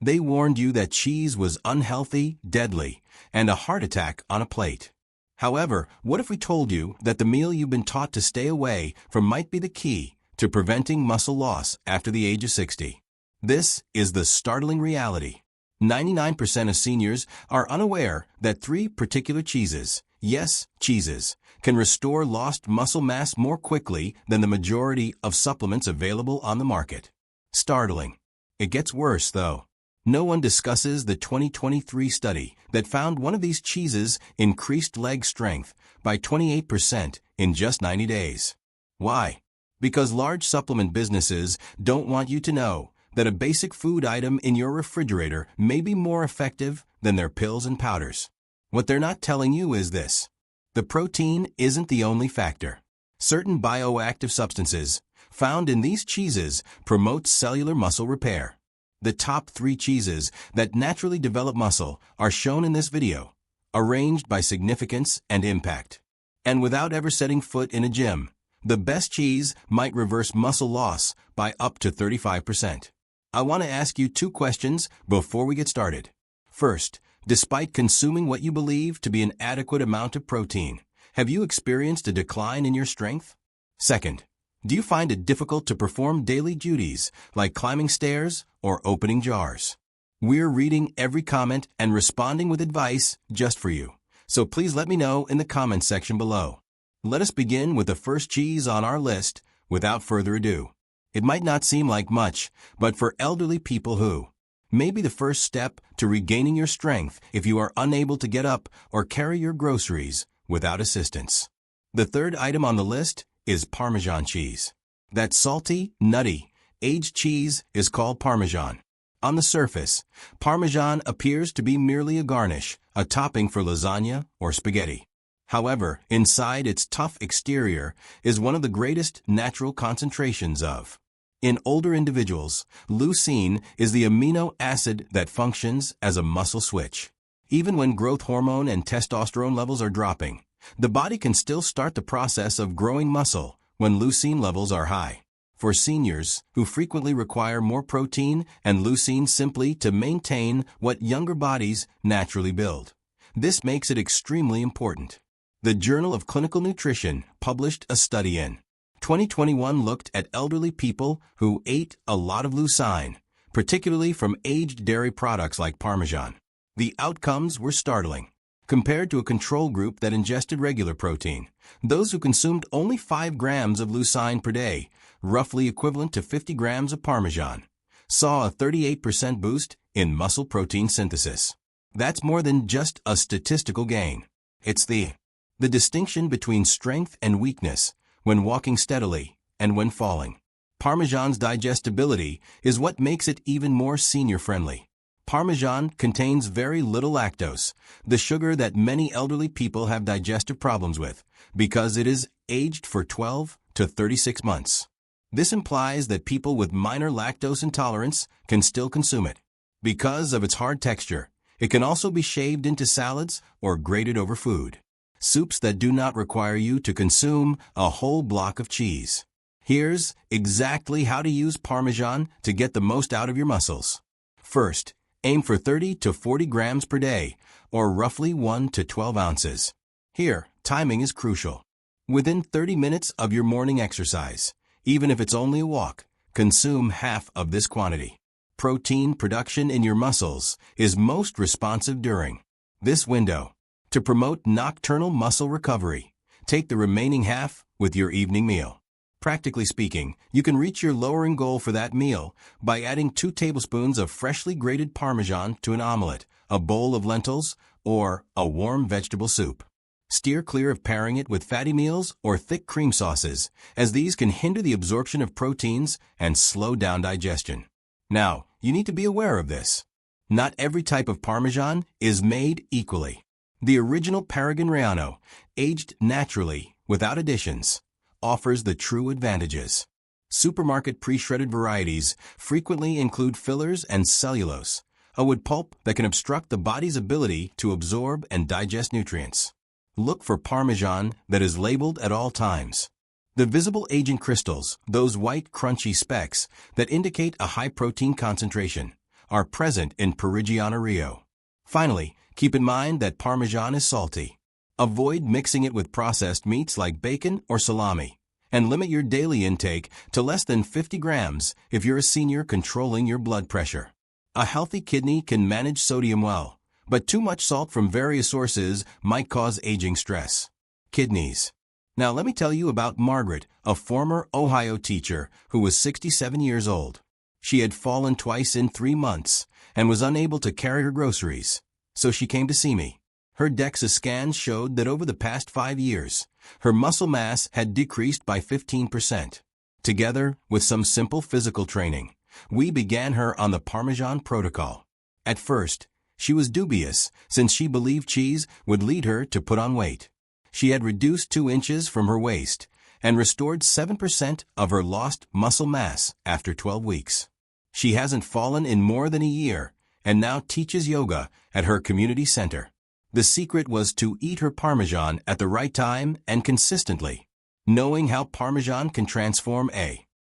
They warned you that cheese was unhealthy, deadly, and a heart attack on a plate. However, what if we told you that the meal you've been taught to stay away from might be the key to preventing muscle loss after the age of 60? This is the startling reality. 99% of seniors are unaware that 3 particular cheeses, yes, cheeses, can restore lost muscle mass more quickly than the majority of supplements available on the market. Startling. It gets worse, though. No one discusses the 2023 study that found one of these cheeses increased leg strength by 28% in just 90 days. Why? Because large supplement businesses don't want you to know that a basic food item in your refrigerator may be more effective than their pills and powders. What they're not telling you is this: the protein isn't the only factor. Certain bioactive substances found in these cheeses promote cellular muscle repair. The top 3 cheeses that naturally develop muscle are shown in this video, arranged by significance and impact. And without ever setting foot in a gym, the best cheese might reverse muscle loss by up to 35%. I want to ask you 2 questions before we get started. First, despite consuming what you believe to be an adequate amount of protein, have you experienced a decline in your strength? Second, do you find it difficult to perform daily duties like climbing stairs or opening jars? We're reading every comment and responding with advice just for you, so please let me know in the comments section below. Let us begin with the first cheese on our list without further ado. It might not seem like much, but for elderly people who may be the first step to regaining your strength if you are unable to get up or carry your groceries without assistance. The third item on the list is Parmesan cheese. That salty, nutty, aged cheese is called Parmesan. On the surface, Parmesan appears to be merely a garnish, a topping for lasagna or spaghetti. However, inside its tough exterior is one of the greatest natural concentrations of. In older individuals, leucine is the amino acid that functions as a muscle switch. Even when growth hormone and testosterone levels are dropping, the body can still start the process of growing muscle when leucine levels are high. For seniors who frequently require more protein and leucine simply to maintain what younger bodies naturally build, this makes it extremely important. The Journal of Clinical Nutrition published a study in 2021 looked at elderly people who ate a lot of leucine, particularly from aged dairy products like Parmesan. The outcomes were startling. Compared to a control group that ingested regular protein, those who consumed only 5 grams of leucine per day, roughly equivalent to 50 grams of Parmesan, saw a 38% boost in muscle protein synthesis. That's more than just a statistical gain. It's the distinction between strength and weakness when walking steadily and when falling. Parmesan's digestibility is what makes it even more senior-friendly. Parmesan contains very little lactose, the sugar that many elderly people have digestive problems with, because it is aged for 12 to 36 months. This implies that people with minor lactose intolerance can still consume it. Because of its hard texture, it can also be shaved into salads or grated over food. Soups that do not require you to consume a whole block of cheese. Here's exactly how to use Parmesan to get the most out of your muscles. First, aim for 30 to 40 grams per day, or roughly 1 to 12 ounces. Here, timing is crucial. Within 30 minutes of your morning exercise, even if it's only a walk, consume half of this quantity. Protein production in your muscles is most responsive during this window. To promote nocturnal muscle recovery, take the remaining half with your evening meal. Practically speaking, you can reach your lowering goal for that meal by adding 2 tablespoons of freshly grated Parmesan to an omelet, a bowl of lentils, or a warm vegetable soup. Steer clear of pairing it with fatty meals or thick cream sauces, as these can hinder the absorption of proteins and slow down digestion. Now, you need to be aware of this. Not every type of Parmesan is made equally. The original Parmigiano, aged naturally, without additions, offers the true advantages. Supermarket pre-shredded varieties frequently include fillers and cellulose, a wood pulp that can obstruct the body's ability to absorb and digest nutrients. Look for Parmesan that is labeled at all times. The visible aging crystals, those white crunchy specks that indicate a high protein concentration, are present in Parmigiano Rio. Finally, keep in mind that Parmesan is salty. Avoid mixing it with processed meats like bacon or salami, and limit your daily intake to less than 50 grams if you're a senior controlling your blood pressure. A healthy kidney can manage sodium well, but too much salt from various sources might cause aging stress. Kidneys. Now let me tell you about Margaret, a former Ohio teacher who was 67 years old. She had fallen twice in 3 months and was unable to carry her groceries, so she came to see me. Her DEXA scans showed that over the past 5 years, her muscle mass had decreased by 15%. Together with some simple physical training, we began her on the Parmesan protocol. At first, she was dubious since she believed cheese would lead her to put on weight. She had reduced 2 inches from her waist and restored 7% of her lost muscle mass after 12 weeks. She hasn't fallen in more than a year and now teaches yoga at her community center. The secret was to eat her Parmesan at the right time and consistently. Knowing how Parmesan can transform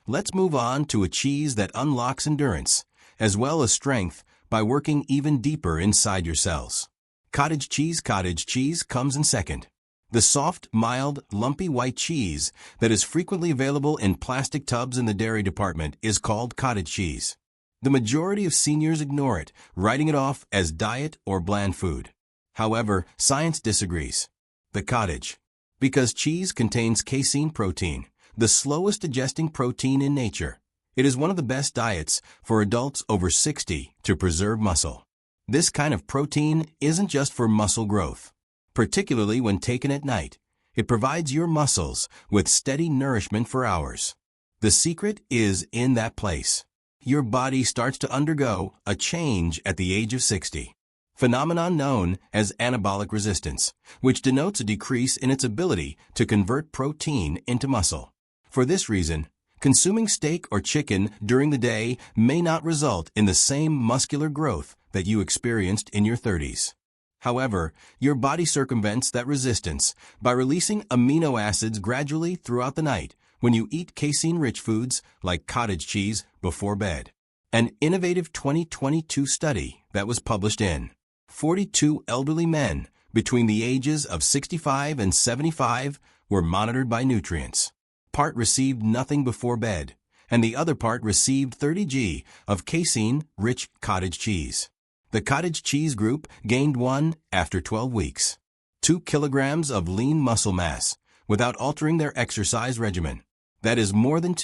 Let's move on to a cheese that unlocks endurance, as well as strength, by working even deeper inside your cells. Cottage cheese comes in second. The soft, mild, lumpy white cheese that is frequently available in plastic tubs in the dairy department is called cottage cheese. The majority of seniors ignore it, writing it off as diet or bland food. However, science disagrees. The cottage. Because cheese contains casein protein, the slowest digesting protein in nature, it is one of the best diets for adults over 60 to preserve muscle. This kind of protein isn't just for muscle growth. Particularly when taken at night, it provides your muscles with steady nourishment for hours. The secret is in that place. Your body starts to undergo a change at the age of 60. Phenomenon known as anabolic resistance, which denotes a decrease in its ability to convert protein into muscle. For this reason, consuming steak or chicken during the day may not result in the same muscular growth that you experienced in your 30s. However, your body circumvents that resistance by releasing amino acids gradually throughout the night when you eat casein-rich foods like cottage cheese before bed. An innovative 2022 study that was published in 42 elderly men between the ages of 65 and 75 were monitored by nutrients. Part received nothing before bed, and the other part received 30 g of casein-rich cottage cheese. The cottage cheese group gained 1 after 12 weeks. 2 kilograms of lean muscle mass without altering their exercise regimen. That is more than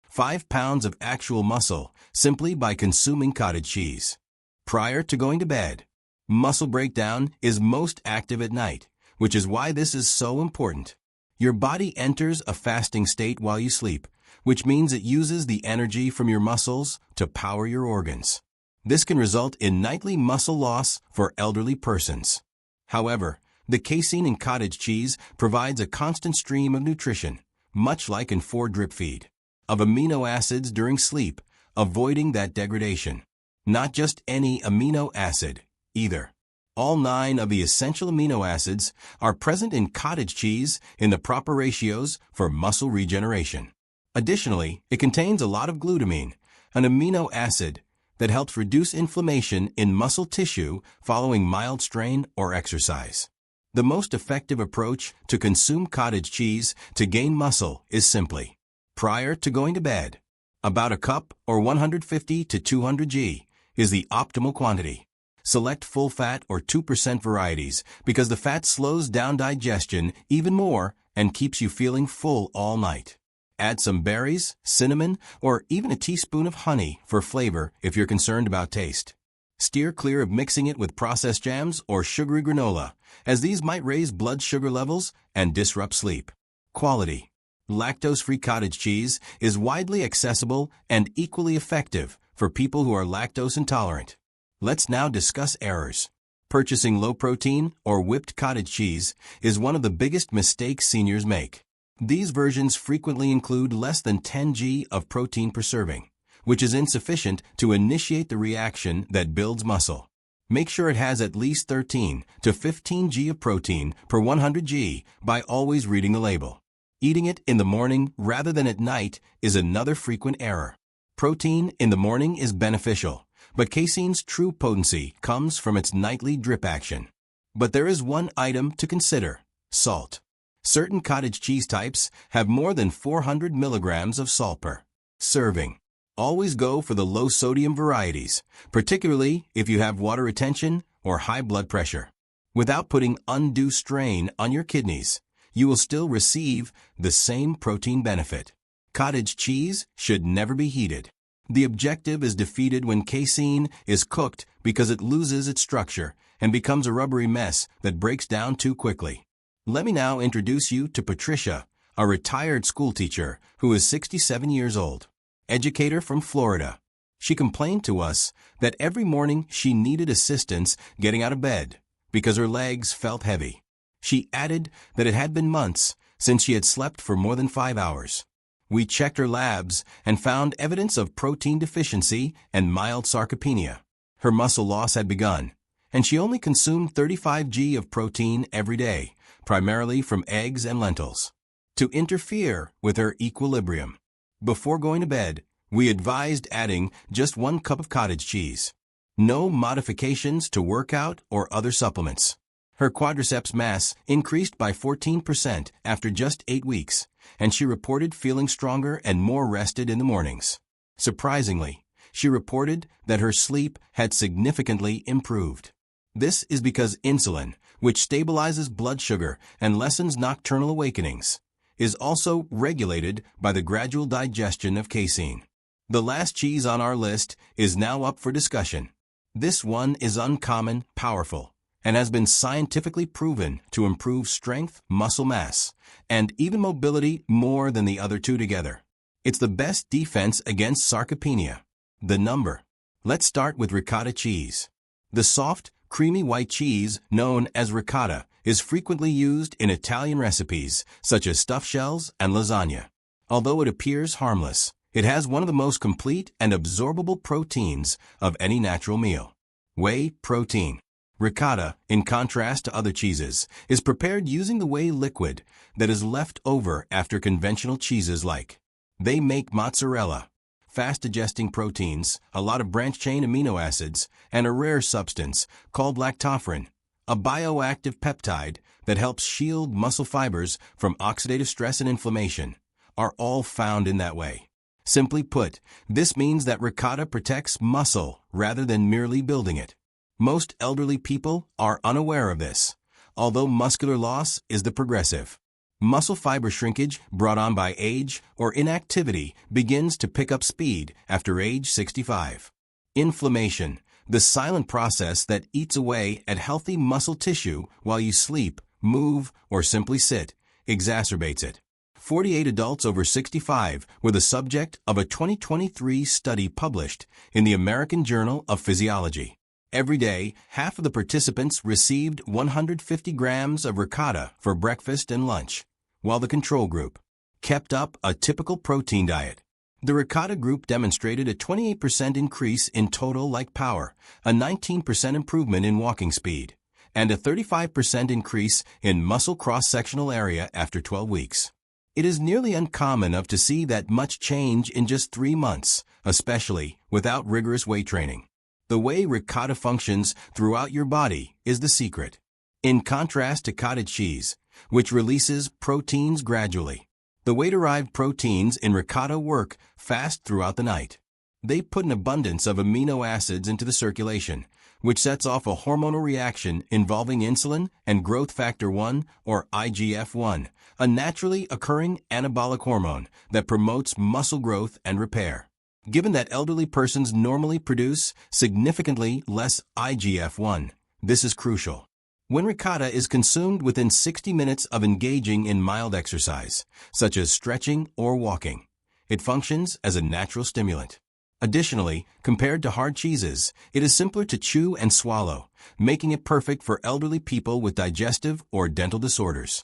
5 pounds of actual muscle simply by consuming cottage cheese. Prior to going to bed, muscle breakdown is most active at night, which is why this is so important. Your body enters a fasting state while you sleep, which means it uses the energy from your muscles to power your organs. This can result in nightly muscle loss for elderly persons. However, the casein in cottage cheese provides a constant stream of nutrition, much like in 4-drip feed, of amino acids during sleep, avoiding that degradation. Not just any amino acid, either. All 9 of the essential amino acids are present in cottage cheese in the proper ratios for muscle regeneration. Additionally, it contains a lot of glutamine, an amino acid that helps reduce inflammation in muscle tissue following mild strain or exercise. The most effective approach to consume cottage cheese to gain muscle is simply, prior to going to bed, about a cup or 150 to 200 g is the optimal quantity. Select full fat or 2% varieties because the fat slows down digestion even more and keeps you feeling full all night. Add some berries, cinnamon, or even a teaspoon of honey for flavor if you're concerned about taste. Steer clear of mixing it with processed jams or sugary granola, as these might raise blood sugar levels and disrupt sleep. Quality. Lactose-free cottage cheese is widely accessible and equally effective for people who are lactose intolerant. Let's now discuss errors. Purchasing low-protein or whipped cottage cheese is one of the biggest mistakes seniors make. These versions frequently include less than 10 g of protein per serving, which is insufficient to initiate the reaction that builds muscle. Make sure it has at least 13 to 15 g of protein per 100 g by always reading the label. Eating it in the morning rather than at night is another frequent error. Protein in the morning is beneficial, But casein's true potency comes from its nightly drip action. But there is one item to consider: salt. Certain cottage cheese types have more than 400 milligrams of salt per serving. Always go for the low-sodium varieties, particularly if you have water retention or high blood pressure. Without putting undue strain on your kidneys, you will still receive the same protein benefit. Cottage cheese should never be heated. The objective is defeated when casein is cooked because it loses its structure and becomes a rubbery mess that breaks down too quickly. Let me now introduce you to Patricia, a retired schoolteacher who is 67 years old, educator from Florida. She complained to us that every morning she needed assistance getting out of bed because her legs felt heavy. She added that it had been months since she had slept for more than 5 hours. We checked her labs and found evidence of protein deficiency and mild sarcopenia. Her muscle loss had begun, and she only consumed 35 g of protein every day, primarily from eggs and lentils, to interfere with her equilibrium. Before going to bed, we advised adding just 1 cup of cottage cheese. No modifications to workout or other supplements. Her quadriceps mass increased by 14% after just 8 weeks, and she reported feeling stronger and more rested in the mornings. Surprisingly, she reported that her sleep had significantly improved. This is because insulin, which stabilizes blood sugar and lessens nocturnal awakenings, is also regulated by the gradual digestion of casein. The last cheese on our list is now up for discussion. This one is uncommon, powerful, and has been scientifically proven to improve strength, muscle mass, and even mobility more than the other two together. It's the best defense against sarcopenia. The number. Let's start with ricotta cheese. The soft, creamy white cheese, known as ricotta, is frequently used in Italian recipes such as stuffed shells and lasagna. Although it appears harmless, it has one of the most complete and absorbable proteins of any natural meal. Whey protein. Ricotta, in contrast to other cheeses, is prepared using the whey liquid that is left over after conventional cheeses like. They make mozzarella, fast-digesting proteins, a lot of branch-chain amino acids, and a rare substance called lactoferrin, a bioactive peptide that helps shield muscle fibers from oxidative stress and inflammation, are all found in that whey. Simply put, this means that ricotta protects muscle rather than merely building it. Most elderly people are unaware of this, although muscular loss is the progressive. Muscle fiber shrinkage brought on by age or inactivity begins to pick up speed after age 65. Inflammation, the silent process that eats away at healthy muscle tissue while you sleep, move, or simply sit, exacerbates it. 48 adults over 65 were the subject of a 2023 study published in the American Journal of Physiology. Every day, half of the participants received 150 grams of ricotta for breakfast and lunch, while the control group kept up a typical protein diet. The ricotta group demonstrated a 28% increase in total leg power, a 19% improvement in walking speed, and a 35% increase in muscle cross-sectional area after 12 weeks. It is nearly uncommon to see that much change in just 3 months, especially without rigorous weight training. The way ricotta functions throughout your body is the secret. In contrast to cottage cheese, which releases proteins gradually, the whey-derived proteins in ricotta work fast throughout the night. They put an abundance of amino acids into the circulation, which sets off a hormonal reaction involving insulin and growth factor 1, or IGF-1, a naturally occurring anabolic hormone that promotes muscle growth and repair. Given that elderly persons normally produce significantly less IGF-1, this is crucial. When ricotta is consumed within 60 minutes of engaging in mild exercise, such as stretching or walking, it functions as a natural stimulant. Additionally, compared to hard cheeses, it is simpler to chew and swallow, making it perfect for elderly people with digestive or dental disorders.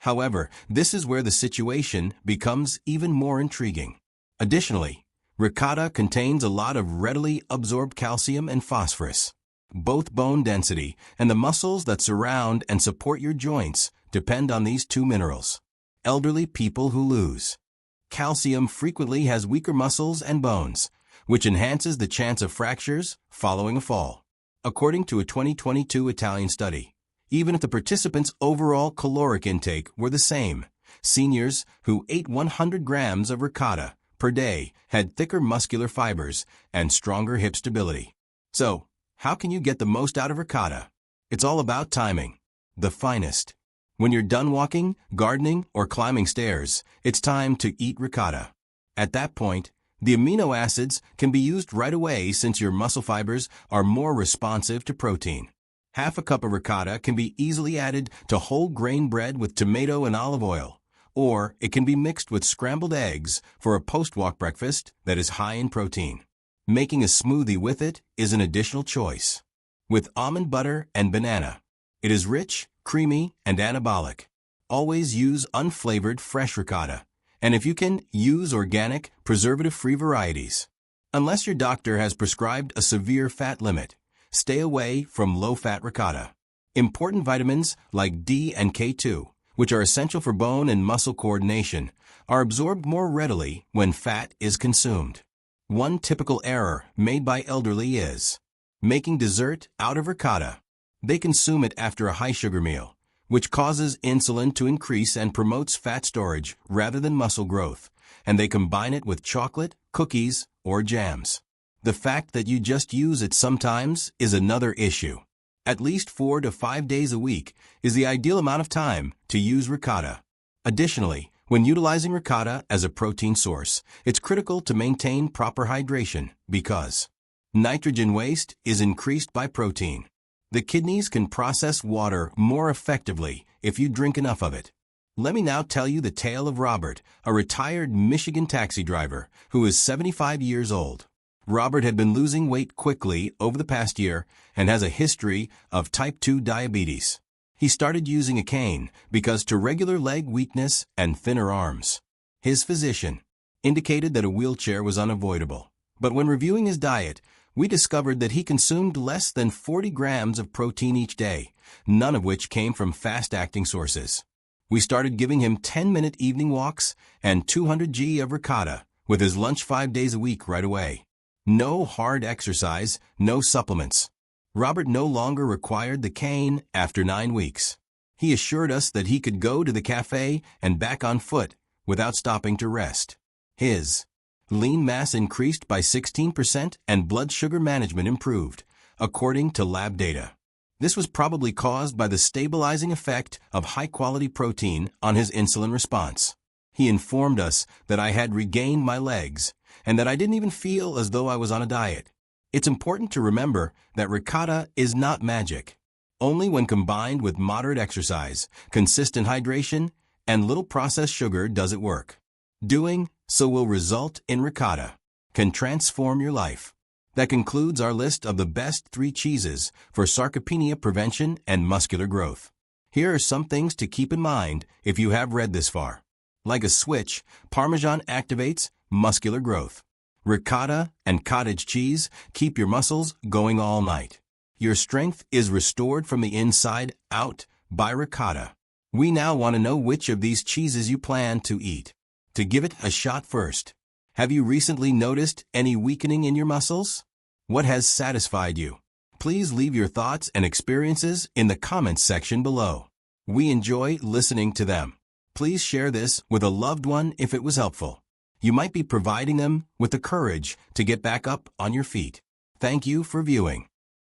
However, this is where the situation becomes even more intriguing. Additionally, ricotta contains a lot of readily absorbed calcium and phosphorus. Both bone density and the muscles that surround and support your joints depend on these two minerals. Elderly people who lose calcium frequently has weaker muscles and bones, which enhances the chance of fractures following a fall. According to a 2022 Italian study, even if the participants' overall caloric intake were the same, seniors who ate 100 grams of ricotta per day had thicker muscular fibers and stronger hip stability. So, how can you get the most out of ricotta? It's all about timing. The finest. When you're done walking, gardening, or climbing stairs, it's time to eat ricotta. At that point, the amino acids can be used right away since your muscle fibers are more responsive to protein. Half a cup of ricotta can be easily added to whole grain bread with tomato and olive oil, or it can be mixed with scrambled eggs for a post-walk breakfast that is high in protein. Making a smoothie with it is an additional choice. With almond butter and banana, it is rich, creamy, and anabolic. Always use unflavored fresh ricotta, and if you can, use organic, preservative-free varieties. Unless your doctor has prescribed a severe fat limit, stay away from low-fat ricotta. Important vitamins like D and K2, which are essential for bone and muscle coordination, are absorbed more readily when fat is consumed. One typical error made by elderly is making dessert out of ricotta. They consume it after a high-sugar meal, which causes insulin to increase and promotes fat storage rather than muscle growth, and they combine it with chocolate, cookies, or jams. The fact that you just use it sometimes is another issue. At least 4 to 5 days a week is the ideal amount of time to use ricotta. Additionally, when utilizing ricotta as a protein source, it's critical to maintain proper hydration because nitrogen waste is increased by protein. The kidneys can process water more effectively if you drink enough of it. Let me now tell you the tale of Robert, a retired Michigan taxi driver who is 75 years old. Robert had been losing weight quickly over the past year and has a history of type 2 diabetes. He started using a cane because to regular leg weakness and thinner arms. His physician indicated that a wheelchair was unavoidable. But when reviewing his diet, we discovered that he consumed less than 40 grams of protein each day, none of which came from fast-acting sources. We started giving him 10-minute evening walks and 200 g of ricotta with his lunch 5 days a week right away. No hard exercise, no supplements. Robert no longer required the cane after 9 weeks. He assured us that he could go to the cafe and back on foot without stopping to rest. His lean mass increased by 16% and blood sugar management improved, according to lab data. This was probably caused by the stabilizing effect of high-quality protein on his insulin response. He informed us that I had regained my legs and that I didn't even feel as though I was on a diet. It's important to remember that ricotta is not magic. Only when combined with moderate exercise, consistent hydration, and little processed sugar does it work. Doing so will result in ricotta. Can transform your life. That concludes our list of the best 3 cheeses for sarcopenia prevention and muscular growth. Here are some things to keep in mind if you have read this far. Like a switch, Parmesan activates muscular growth. Ricotta and cottage cheese keep your muscles going all night. Your strength is restored from the inside out by ricotta. We now want to know which of these cheeses you plan to eat. To give it a shot first, have you recently noticed any weakening in your muscles? What has satisfied you? Please leave your thoughts and experiences in the comments section below. We enjoy listening to them. Please share this with a loved one if it was helpful. You might be providing them with the courage to get back up on your feet. Thank you for viewing.